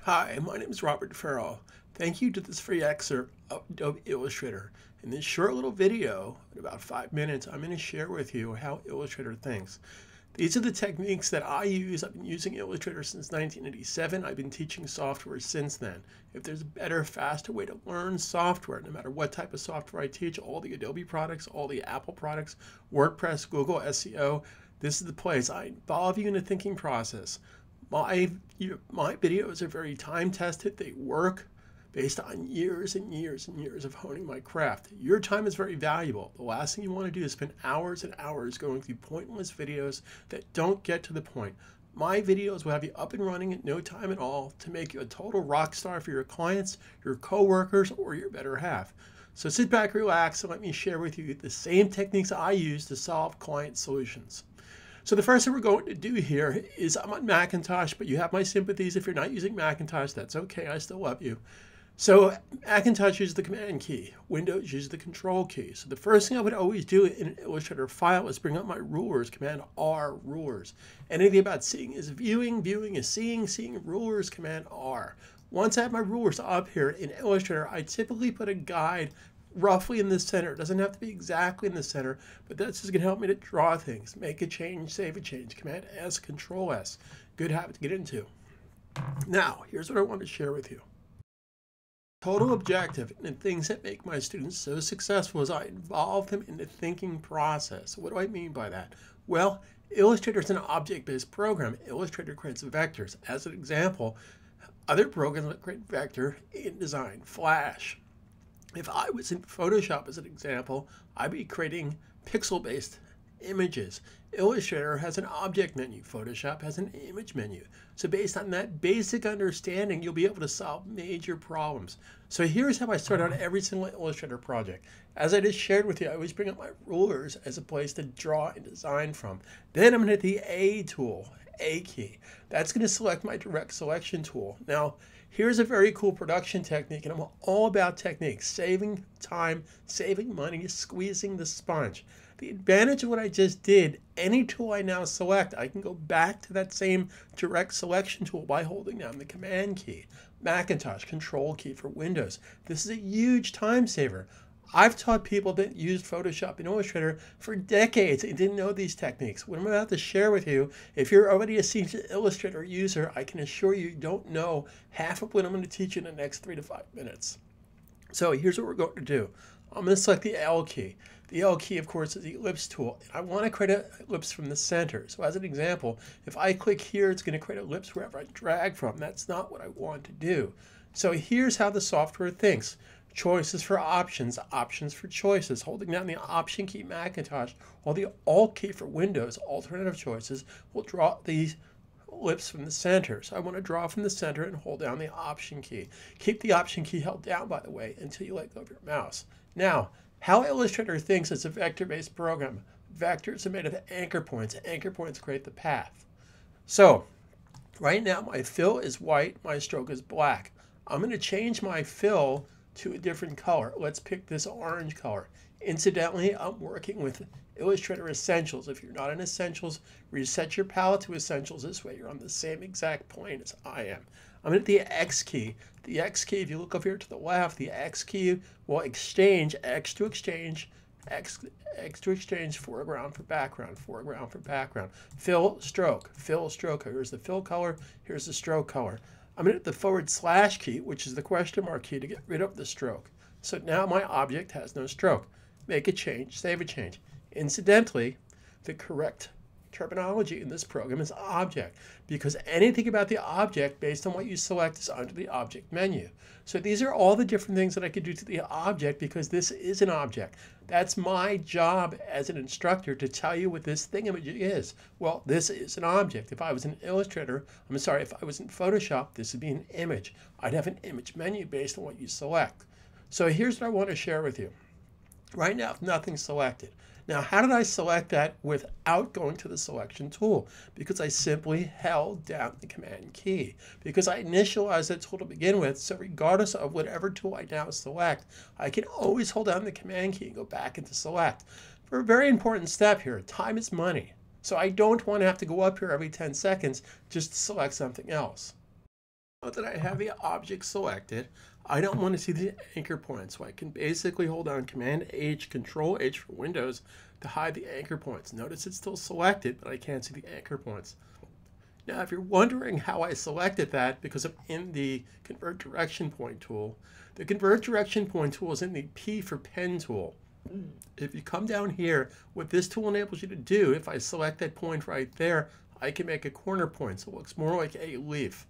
Hi, my name is Robert Farrell. Thank you to this free excerpt of Adobe Illustrator. In this short little video, in about 5 minutes, I'm going to share with you how Illustrator thinks. These are the techniques that I use. I've been using Illustrator since 1987. I've been teaching software since then. If there's a better, faster way to learn software, no matter what type of software I teach, all the Adobe products, all the Apple products, WordPress, Google, SEO, this is the place. I involve you in the thinking process. My videos are very time tested. They work based on years and years and years of honing my craft. Your time is very valuable. The last thing you want to do is spend hours and hours going through pointless videos that don't get to the point. My videos will have you up and running in no time at all to make you a total rock star for your clients, your coworkers, or your better half. So sit back, relax, and let me share with you the same techniques I use to solve client solutions. So the first thing we're going to do here is I'm on Macintosh, but you have my sympathies. If you're not using Macintosh, that's okay. I still love you. So Macintosh uses the Command key. Windows uses the Control key. So the first thing I would always do in an Illustrator file is bring up my rulers, Command R, rulers. Anything about seeing is viewing, viewing is seeing, seeing rulers, Command R. Once I have my rulers up here in Illustrator, I typically put a guide roughly in the center. It doesn't have to be exactly in the center, but that's just going to help me to draw things, make a change, save a change. Command S, Control S. Good habit to get into. Now, here's what I want to share with you. Total objective and the things that make my students so successful is I involve them in the thinking process. What do I mean by that? Well, Illustrator is an object-based program. Illustrator creates vectors. As an example, other programs that create vector, InDesign, Flash. If I was in Photoshop as an example, I'd be creating pixel-based images. Illustrator has an object menu. Photoshop has an image menu. So based on that basic understanding, you'll be able to solve major problems. So here's how I start out every single Illustrator project. As I just shared with you, I always bring up my rulers as a place to draw and design from. Then I'm going to hit the A tool, A key. That's going to select my direct selection tool. Now, here's a very cool production technique, and I'm all about techniques, saving time, saving money, squeezing the sponge. The advantage of what I just did, any tool I now select, I can go back to that same direct selection tool by holding down the Command key. Macintosh, Control key for Windows. This is a huge time saver. I've taught people that used Photoshop and Illustrator for decades and didn't know these techniques. What I'm about to share with you, if you're already a seasoned Illustrator user, I can assure you don't know half of what I'm going to teach you in the next 3 to 5 minutes. So here's what we're going to do. I'm going to select the L key. The L key, of course, is the ellipse tool. And I want to create an ellipse from the center. So as an example, if I click here, it's going to create an ellipse wherever I drag from. That's not what I want to do. So here's how the software thinks. Choices for options, options for choices. Holding down the Option key Macintosh or the Alt key for Windows, alternative choices, will draw these ellipse from the center. So I want to draw from the center and hold down the Option key. Keep the Option key held down, by the way, until you let go of your mouse. Now, how Illustrator thinks is a vector-based program. Vectors are made of anchor points. Anchor points create the path. So, right now my fill is white, my stroke is black. I'm going to change my fill to a different color. Let's pick this orange color. Incidentally, I'm working with Illustrator Essentials. If you're not in Essentials, reset your palette to Essentials. This way you're on the same exact plane as I am. I'm at the X key. The X key, if you look up here to the left, the X key will exchange, X to exchange, X to exchange, foreground for background, foreground for background. Fill, stroke. Here's the fill color, here's the stroke color. I'm going to hit the / key, which is the question mark key, to get rid of the stroke. So now my object has no stroke. Make a change, save a change. Incidentally, the correct terminology in this program is object, because anything about the object based on what you select is under the object menu. So these are all the different things that I could do to the object because this is an object. That's my job as an instructor to tell you what this thingamajig is. Well, this is an object. If I was in Illustrator, if I was in Photoshop, this would be an image. I'd have an image menu based on what you select. So here's what I want to share with you. Right now, nothing's selected. Now, how did I select that without going to the selection tool? Because I simply held down the Command key. Because I initialized that tool to begin with, so regardless of whatever tool I now select, I can always hold down the Command key and go back into select. For a very important step here, time is money. So I don't want to have to go up here every 10 seconds just to select something else. Now that I have the object selected, I don't want to see the anchor point, so I can basically hold down Command H, Control H for Windows to hide the anchor points. Notice it's still selected, but I can't see the anchor points. Now, if you're wondering how I selected that, because I'm in the Convert Direction Point tool, the Convert Direction Point tool is in the P for Pen tool. If you come down here, what this tool enables you to do, if I select that point right there, I can make a corner point, so it looks more like a leaf.